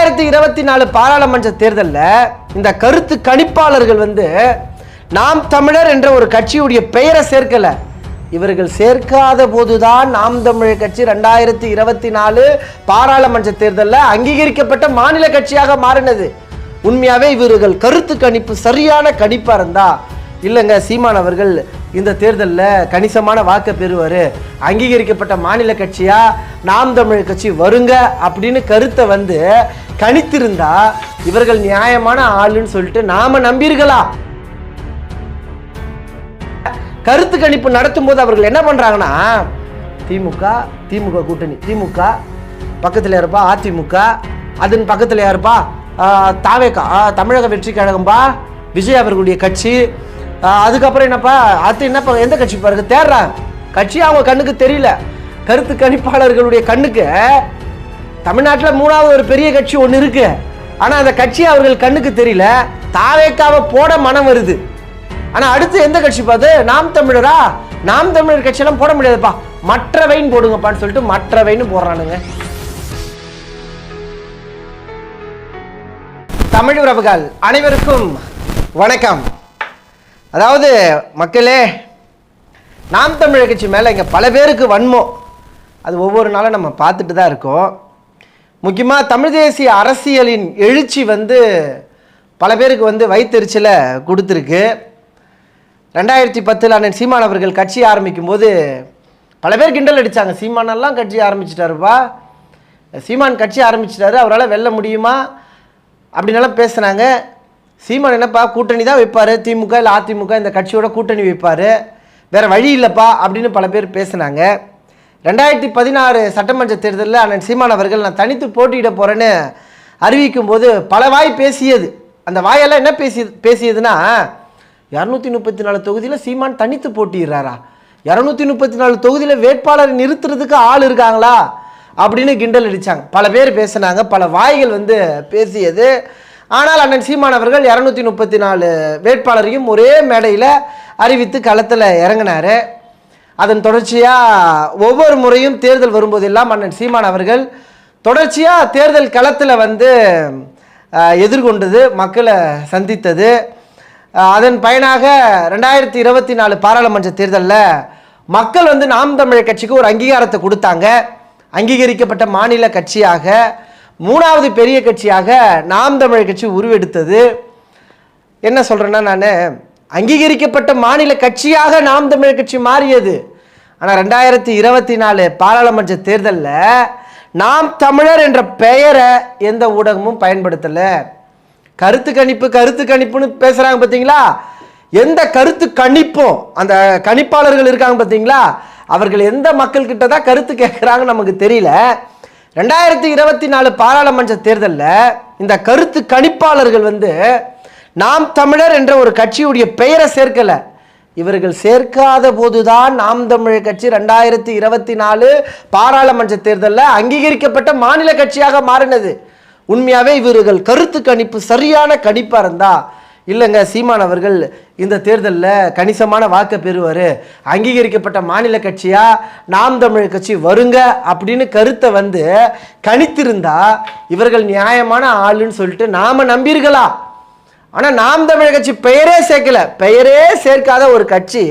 2024 பாராளுமன்ற தேர்தலில் இந்த கருத்து கணிப்பாளர்கள் நாம் தமிழர் என்ற ஒரு கட்சியுடைய பெயரை சேர்க்கல. இவர்கள் சேர்க்காத போதுதான் நாம் தமிழர் கட்சி 2024 பாராளுமன்ற தேர்தலில் அங்கீகரிக்கப்பட்ட மாநில கட்சியாக மாறினது. உண்மையாவே இவர்கள் கருத்து கணிப்பு சரியான கணிப்பா இருந்தா இல்லைங்க சீமான் அவர்கள் இந்த தேர்தலில் கணிசமான வாக்கு பெறுவார், அங்கீகரிக்கப்பட்ட மாநில கட்சியா நாம் தமிழர் கட்சி வருங்க அப்படின்னு கருத்தை கணித்திருந்தா இவர்கள் நியாயமான ஆளுன்னு சொல்லிட்டு நாம நம்பியிருக்கலாம். கருத்து கணிப்பு நடத்தும் போது அவர்கள் என்ன பண்றாங்கன்னா திமுக கூட்டணி, திமுக பக்கத்தில் இருப்பா அதிமுக, அதன் பக்கத்தில் யாருப்பா தாவேகா தமிழக வெற்றி கழகம்பா விஜய் அவர்களுடைய கட்சி, அதுக்கப்புறம் என்னப்பா அது என்னப்பா எந்த கட்சி பாருங்க தேடுறாங்க. கட்சி அவங்க கண்ணுக்கு தெரியல. கருத்து கணிப்பாளர்களுடைய கண்ணுக்கு தமிழ்நாட்டில் 3வது ஒரு பெரிய கட்சி ஒன்று இருக்கு, ஆனா அந்த கட்சி அவர்கள் கண்ணுக்கு தெரியல. தாவேக்காவை போட மனம் வருது. ஆனா அடுத்து எந்த கட்சி பார்த்து நாம் தமிழரா, நாம் தமிழர் கட்சியெல்லாம் போட முடியாதுப்பா, மற்றவைன்னு போடுங்கப்பான்னு சொல்லிட்டு மற்றவைன்னு போடுறானுங்க. தமிழ் உறவுகள் அனைவருக்கும் வணக்கம். அதாவது மக்களே, நாம் தமிழர் கட்சி மேலே இங்கே பல பேருக்கு வன்மம், அது ஒவ்வொரு நாளும் நம்ம பார்த்துட்டு தான் இருக்கோம். முக்கியமாக தமிழ் தேசிய அரசியலின் எழுச்சி பல பேருக்கு வயிற்றெரிச்சலை கொடுத்துருக்கு. 2010 அண்ணன் சீமான் அவர்கள் கட்சி ஆரம்பிக்கும் போது பல பேர் கிண்டல் அடித்தாங்க. சீமானெல்லாம் கட்சி ஆரம்பிச்சிட்டாருப்பா, சீமான் கட்சி ஆரம்பிச்சிட்டாரு, அவரால் வெல்ல முடியுமா அப்படின்னெல்லாம் பேசுனாங்க. சீமான் என்னப்பா கூட்டணி தான் வைப்பார், திமுக இல்லை அதிமுக இந்த கட்சியோட கூட்டணி வைப்பார், வேறு வழி இல்லைப்பா அப்படின்னு பல பேர் பேசுனாங்க. 2016 சட்டமன்ற தேர்தலில் அண்ணன் சீமான் அவர்கள் நான் தனித்து போட்டியிட போகிறேன்னு அறிவிக்கும் போது பல வாய் பேசியது. அந்த வாயெல்லாம் என்ன பேசியதுன்னா 234 தொகுதியில் சீமான் தனித்து போட்டிடுறாரா, 234 தொகுதியில் வேட்பாளரை நிறுத்துறதுக்கு ஆள் இருக்காங்களா அப்படின்னு கிண்டல் அடித்தாங்க. பல பேர் பேசினாங்க, பல வாய்கள் பேசியது. ஆனால் அண்ணன் சீமான் அவர்கள் 234 வேட்பாளரையும் ஒரே மேடையில் அறிவித்து களத்தில் இறங்கினார். அதன் தொடர்ச்சியாக ஒவ்வொரு முறையும் தேர்தல் வரும்போதெல்லாம் அண்ணன் சீமான் அவர்கள் தொடர்ச்சியாக தேர்தல் களத்தில் எதிர்கொண்டது, மக்களை சந்தித்தது. அதன் பயனாக 2024 பாராளுமன்ற தேர்தலில் மக்கள் நாம் தமிழர் கட்சிக்கு ஒரு அங்கீகாரத்தை கொடுத்தாங்க. அங்கீகரிக்கப்பட்ட மாநில கட்சியாக 3வது பெரிய கட்சியாக நாம் தமிழர் கட்சி உருவெடுத்தது. என்ன சொல்கிறேன்னா, நான் அங்கீகரிக்கப்பட்ட மாநில கட்சியாக நாம் தமிழர் கட்சி மாறியது. ஆனால் 2024 பாராளுமன்ற தேர்தலில் நாம் தமிழர் என்ற பெயரை எந்த ஊடகமும் பயன்படுத்தலை. கருத்து கணிப்புன்னு பேசுகிறாங்க பார்த்தீங்களா, எந்த கருத்து கணிப்பும் அந்த கணிப்பாளர்கள் இருக்காங்க பார்த்தீங்களா, அவர்கள் எந்த மக்கள்கிட்ட தான் கருத்து கேட்குறாங்கன்னு நமக்கு தெரியல. 2024 பாராளுமன்ற தேர்தலில் இந்த கருத்து கணிப்பாளர்கள் நாம் தமிழர் என்ற ஒரு கட்சியுடைய பெயரை சேர்க்கல. இவர்கள் சேர்க்காத போதுதான் நாம் தமிழர் கட்சி 2024 பாராளுமன்ற தேர்தலில் அங்கீகரிக்கப்பட்ட மாநில கட்சியாக மாறினது. உண்மையாவே இவர்கள் கருத்து கணிப்பு சரியான கணிப்பா இருந்தா இல்லைங்க சீமான் அவர்கள் இந்த தேர்தலில் கணிசமான வாக்கு பெறுவார், அங்கீகரிக்கப்பட்ட மாநில கட்சியா நாம் தமிழர் கட்சி வருங்க அப்படின்னு கருத்தை கணித்திருந்தா இவர்கள் நியாயமான ஆளுன்னு சொல்லிட்டு நாம நம்பியிருக்கலாம். ஆனால் நாம் தமிழர் கட்சி பெயரே சேர்க்கல. பெயரே சேர்க்காத ஒரு கட்சி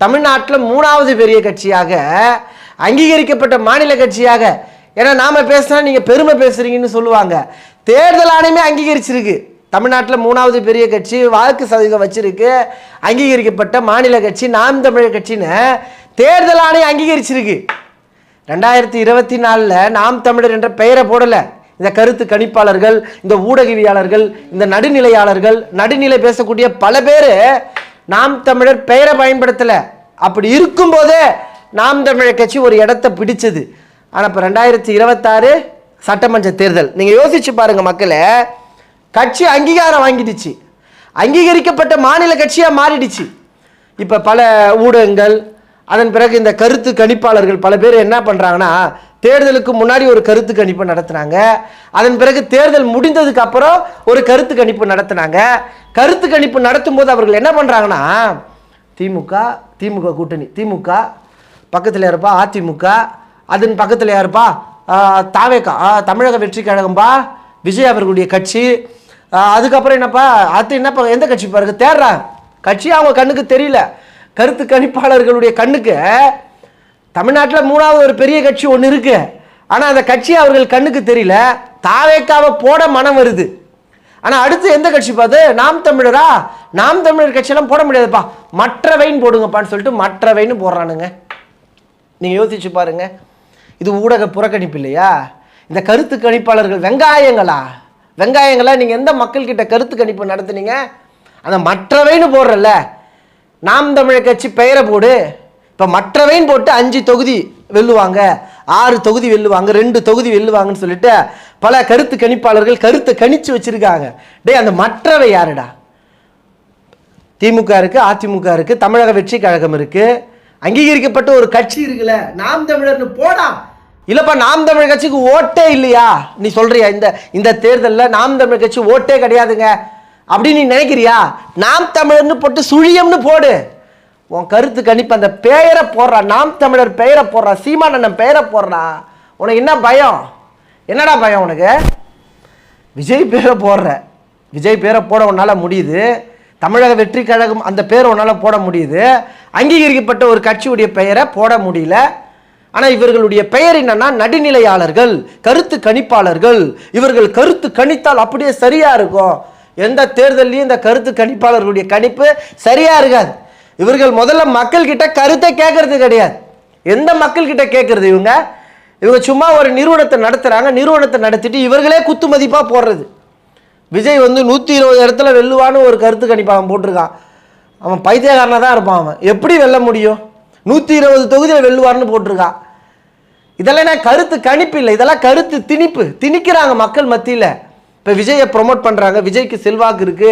தமிழ்நாட்டில் 3வது பெரிய கட்சியாக அங்கீகரிக்கப்பட்ட மாநில கட்சியாக, ஏன்னா நாம பேசினா நீங்க பெருமை பேசுறீங்கன்னு சொல்லுவாங்க. தேர்தல் ஆணையமே அங்கீகரிச்சிருக்கு, தமிழ்நாட்டில் 3வது பெரிய கட்சி, வாக்கு சதவீதம் வச்சிருக்கு, அங்கீகரிக்கப்பட்ட மாநில கட்சி நாம் தமிழர் கட்சின்னு தேர்தல் ஆணையம் அங்கீகரிச்சிருக்கு. 2024 நாம் தமிழர் என்ற பெயரை போடல. இந்த கருத்து கணிப்பாளர்கள், இந்த ஊடகவியாளர்கள், இந்த நடுநிலை பேசக்கூடிய பல பேர் நாம் தமிழர் பெயரை பயன்படுத்தல. அப்படி இருக்கும்போதே நாம் தமிழர் கட்சி ஒரு இடத்தை பிடிச்சது. ஆனால் இப்போ 2026 சட்டமன்ற தேர்தல் நீங்கள் யோசிச்சு பாருங்க மக்களே, கட்சி அங்கீகாரம் வாங்கிடுச்சு, அங்கீகரிக்கப்பட்ட மாநில கட்சியாக மாறிடுச்சு. இப்போ பல ஊடகங்கள், அதன் பிறகு இந்த கருத்து கணிப்பாளர்கள் பல பேர் என்ன பண்ணுறாங்கன்னா, தேர்தலுக்கு முன்னாடி ஒரு கருத்து கணிப்பு நடத்துனாங்க, அதன் பிறகு தேர்தல் முடிந்ததுக்கு அப்புறம் ஒரு கருத்து கணிப்பு நடத்துனாங்க. கருத்து கணிப்பு நடத்தும் போது அவர்கள் என்ன பண்ணுறாங்கன்னா, திமுக கூட்டணி, திமுக பக்கத்தில் இருப்பா அதிமுக, அதன் பக்கத்தில் யாருப்பா தாவேகா தமிழக வெற்றி கழகம்பா விஜய் அவர்களுடைய கட்சி. அதுக்கப்புறம் என்னப்பா அது என்னப்பா எந்த கட்சி பாருங்க தேடுறாங்க, கட்சி அவங்க கண்ணுக்கு தெரியல. கருத்து கணிப்பாளர்களுடைய கண்ணுக்கு தமிழ்நாட்டில் 3வது ஒரு பெரிய கட்சி ஒன்று இருக்கு, ஆனால் அந்த கட்சி அவர்கள் கண்ணுக்கு தெரியல. தாவேக்காவை போட மனம் வருது. ஆனால் அடுத்து எந்த கட்சி பார்த்து நாம் தமிழரா, நாம் தமிழர் கட்சியெல்லாம் போட முடியாதுப்பா, மற்றவைன்னு போடுங்கப்பான்னு சொல்லிட்டு மற்றவைன்னு போடுறானுங்க. நீங்கள் யோசிச்சு பாருங்க, இது ஊடக புறக்கணிப்பு இல்லையா? இந்த கருத்து கணிப்பாளர்கள் வெங்காயங்களா நீங்கள் எந்த மக்கள்கிட்ட கருத்து கணிப்பு நடத்துனீங்க? அந்த மற்றவைன்னு போடுறல, நாம் தமிழர் கட்சி பெயரை போடு. இப்போ மற்றவைன்னு போட்டு 5 தொகுதி வெல்லுவாங்க, 6 தொகுதி வெல்லுவாங்க, 2 தொகுதி வெல்லுவாங்கன்னு சொல்லிட்டு பல கருத்து கணிப்பாளர்கள் கருத்தை கணிச்சு வச்சிருக்காங்க. டே அந்த மற்றவை யாருடா? திமுக இருக்கு, அதிமுக இருக்கு, தமிழக வெற்றி கழகம் இருக்கு, அங்கீகரிக்கப்பட்ட ஒரு கட்சி இருக்குல்ல, நாம் தமிழர்னு போடா. இல்லப்பா நாம் தமிழர் கட்சிக்கு ஓட்டே இல்லையா நீ சொல்றியா? இந்த தேர்தலில் நாம் தமிழர் கட்சி ஓட்டே கிடையாதுங்க அப்படின்னு நீ நினைக்கிறியா? நாம் தமிழர்னு போட்டு சுழியம்னு போடு. உன் கருத்து கணிப்பு அந்த பெயரை போடுறா, நாம் தமிழர் பெயரை போடுறா, சீமானண்ணன் பெயரை போடுறா. உனக்கு என்ன பயம்? என்னடா பயம் உனக்கு? விஜய் பேரை போடுற, விஜய் பேரை போட உன்னால் முடியுது, தமிழக வெற்றி கழகம் அந்த பேரை உன்னால் போட முடியுது, அங்கீகரிக்கப்பட்ட ஒரு கட்சியுடைய பெயரை போட முடியல. ஆனால் இவர்களுடைய பெயர் என்னன்னா நடுநிலையாளர்கள், கருத்து கணிப்பாளர்கள். இவர்கள் கருத்து கணித்தால் அப்படியே சரியா இருக்கும். எந்த தேர்தலையும் இந்த கருத்து கணிப்பாளர்களுடைய கணிப்பு சரியா இருக்காது. இவர்கள் முதல்ல மக்கள் கிட்ட கருத்தை கேட்கறது கிடையாது. எந்த மக்கள் கிட்ட கேட்கறது? இவங்க சும்மா ஒரு நிறுவனத்தை நடத்துறாங்க, நிறுவனத்தை நடத்திட்டு இவர்களே குத்து மதிப்பா போடுறது. விஜய் 120 இடத்துல வெல்லுவான்னு ஒரு கருத்து கணிப்பு அவன் போட்டிருக்கான். அவன் பைத்தியக்காரனா தான் இருப்பான். அவன் எப்படி வெல்ல முடியும்? 120 தொகுதியில் வெல்லுவார்னு போட்டிருக்கான். இதெல்லாம் என்ன கருத்து கணிப்பு இல்லை, இதெல்லாம் கருத்து திணிக்கிறாங்க மக்கள் மத்தியில். இப்போ விஜயை ப்ரொமோட் பண்ணுறாங்க, விஜய்க்கு செல்வாக்கு இருக்கு,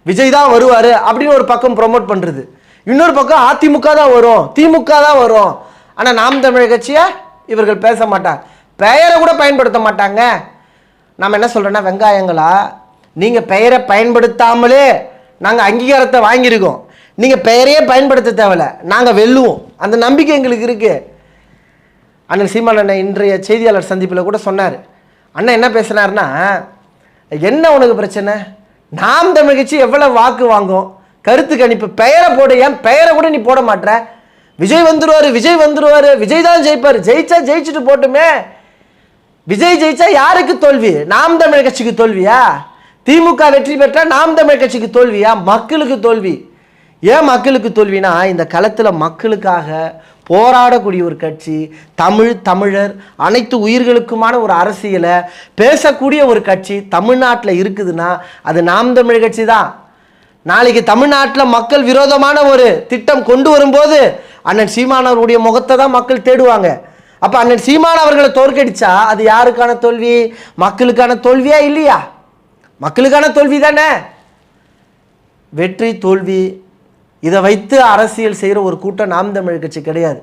விஜய் தான் வருவார் அப்படின்னு ஒரு பக்கம் ப்ரொமோட் பண்ணுறது, இன்னொரு பக்கம் அதிமுக தான் வரும், திமுக தான் வரும். ஆனால் நாம் தமிழர் கட்சியை இவர்கள் பேச மாட்டாங்க, பெயரை கூட பயன்படுத்த மாட்டாங்க. நாம் என்ன சொல்கிறோன்னா, வெங்காயங்களா நீங்கள் பெயரை பயன்படுத்தாமலே நாங்கள் அங்கீகாரத்தை வாங்கியிருக்கோம், நீங்கள் பெயரையே பயன்படுத்த தேவையில்ல, நாங்கள் வெல்லுவோம், அந்த நம்பிக்கை எங்களுக்கு இருக்குது. அண்ணன் சீமான் அண்ணன் இன்றைய செய்தியாளர் சந்திப்பில் கூட சொன்னார். அண்ணன் என்ன பேசுனார்னா, என்ன உனக்கு பிரச்சனை, நாம் தமிழ் கட்சி எவ்வளோ வாக்கு வாங்கும், கருத்து கணிப்பு பெயரை போடு, ஏன் பெயரை கூட நீ போட மாட்டேற? விஜய் வந்துருவார், விஜய் தான் ஜெயிப்பார், ஜெயிச்சுட்டு போட்டுமே. விஜய் ஜெயிச்சா யாருக்கு தோல்வி? நாம் தமிழ் கட்சிக்கு தோல்வியா? திமுக வெற்றி பெற்றா நாம் தமிழ் கட்சிக்கு தோல்வியா? மக்களுக்கு தோல்வி. ஏன் மக்களுக்கு தோல்வினா, இந்த களத்தில் மக்களுக்காக போராடக்கூடிய ஒரு கட்சி, தமிழர் அனைத்து உயிர்களுக்குமான ஒரு அரசியலை பேசக்கூடிய ஒரு கட்சி தமிழ்நாட்டில் இருக்குதுன்னா அது நாம் தமிழ் கட்சி தான். நாளைக்கு தமிழ்நாட்டில் மக்கள் விரோதமான ஒரு திட்டம் கொண்டு வரும்போது அண்ணன் சீமானவருடைய முகத்தை தான் மக்கள் தேடுவாங்க. அப்போ அண்ணன் சீமான் அவர்களை தோற்கடிச்சா அது யாருக்கான தோல்வி? மக்களுக்கான தோல்வியா இல்லையா? மக்களுக்கான தோல்வி தானே. வெற்றி தோல்வி இதை வைத்து அரசியல் செய்கிற ஒரு கூட்டம் நாம் தமிழ் கட்சி கிடையாது.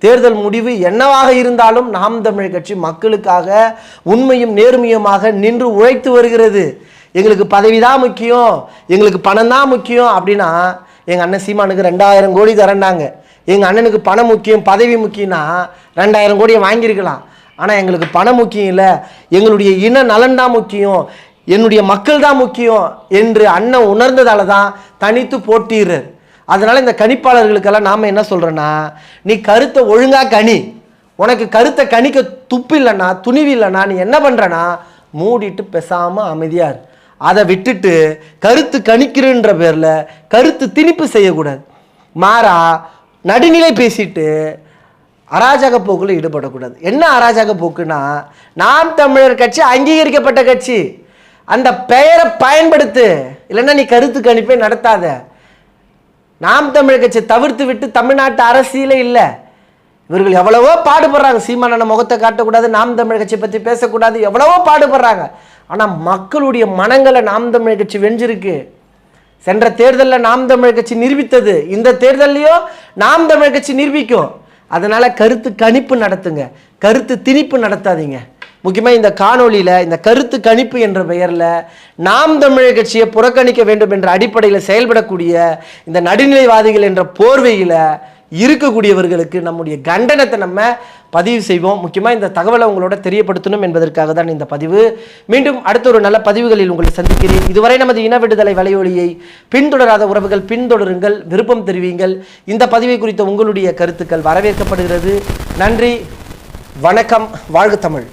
தேர்தல் முடிவு என்னவாக இருந்தாலும் நாம் தமிழ் கட்சி மக்களுக்காக உண்மையும் நேர்மையுமாக நின்று உழைத்து வருகிறது. எங்களுக்கு பதவி தான் முக்கியம், எங்களுக்கு பணம் தான் முக்கியம் அப்படின்னா எங்கள் அண்ணன் சீமானுக்கு 2000 கோடி தரேன்னாங்க. எங்கள் அண்ணனுக்கு பணம் முக்கியம், பதவி முக்கியம்னா 2000 கோடியை வாங்கியிருக்கலாம். ஆனால் எங்களுக்கு பணம் முக்கியம் இல்லை, எங்களுடைய இன நலன் தான் முக்கியம், என்னுடைய மக்கள் தான் முக்கியம் என்று அண்ணன் உணர்ந்ததால தான் தனித்து போட்டிடுறார். அதனால இந்த கணிப்பாளர்களுக்கெல்லாம் நாம் என்ன சொல்கிறோன்னா, நீ கருத்தை ஒழுங்காக கணி, உனக்கு கருத்தை கணிக்க துப்பு இல்லைன்னா துணிவு இல்லைன்னா நீ என்ன பண்ணுறனா மூடிட்டு பேசாமல் அமைதியார். அதை விட்டுட்டு கருத்து கணிக்கிறன்ற பேரில் கருத்து திணிப்பு செய்யக்கூடாது. மாறா நடுநிலை பேசிட்டு அராஜக போக்கில் ஈடுபடக்கூடாது. என்ன அராஜக போக்குன்னா, நாம் தமிழர் கட்சி அங்கீகரிக்கப்பட்ட கட்சி, அந்த பெயரை பயன்படுத்து, இல்லைன்னா நீ கருத்து கணிப்பை நடத்தாத. நாம் தமிழர் கட்சி தவிர்த்து விட்டு தமிழ்நாட்டு அரசியலே இல்லை. இவர்கள் எவ்வளவோ பாடுபடுறாங்க, சீமானண்ண முகத்தை காட்டக்கூடாது, நாம் தமிழர் கட்சியை பற்றி பேசக்கூடாது, எவ்வளவோ பாடுபடுறாங்க. ஆனால் மக்களுடைய மனங்களை நாம் தமிழர் கட்சி வெஞ்சிருக்கு. சென்ற தேர்தலில் நாம் தமிழர் கட்சி நிரூபித்தது, இந்த தேர்தலையும் நாம் தமிழர் கட்சி நிரூபிக்கும். அதனால கருத்து கணிப்பு நடத்துங்க, கருத்து திணிப்பு நடத்தாதீங்க. முக்கியமாக இந்த காணொலியில் இந்த கருத்து கணிப்பு என்ற பெயரில் நாம் தமிழர் கட்சியை புறக்கணிக்க வேண்டும் என்ற அடிப்படையில் செயல்படக்கூடிய இந்த நடுநிலைவாதிகள் என்ற போர்வையில் இருக்கக்கூடியவர்களுக்கு நம்முடைய கண்டனத்தை நம்ம பதிவு செய்வோம். முக்கியமாக இந்த தகவலை உங்களோட தெரியப்படுத்தணும் என்பதற்காக தான் இந்த பதிவு. மீண்டும் அடுத்த ஒரு நல்ல பதிவுகளில் உங்களை சந்திக்கிறேன். இதுவரை நமது இன விடுதலை வலையொலியை பின்தொடராத உறவுகள் பின்தொடருங்கள், விருப்பம் தெரிவிங்கள். இந்த பதிவை குறித்த உங்களுடைய கருத்துக்கள் வரவேற்கப்படுகிறது. நன்றி, வணக்கம், வாழ்க தமிழ்.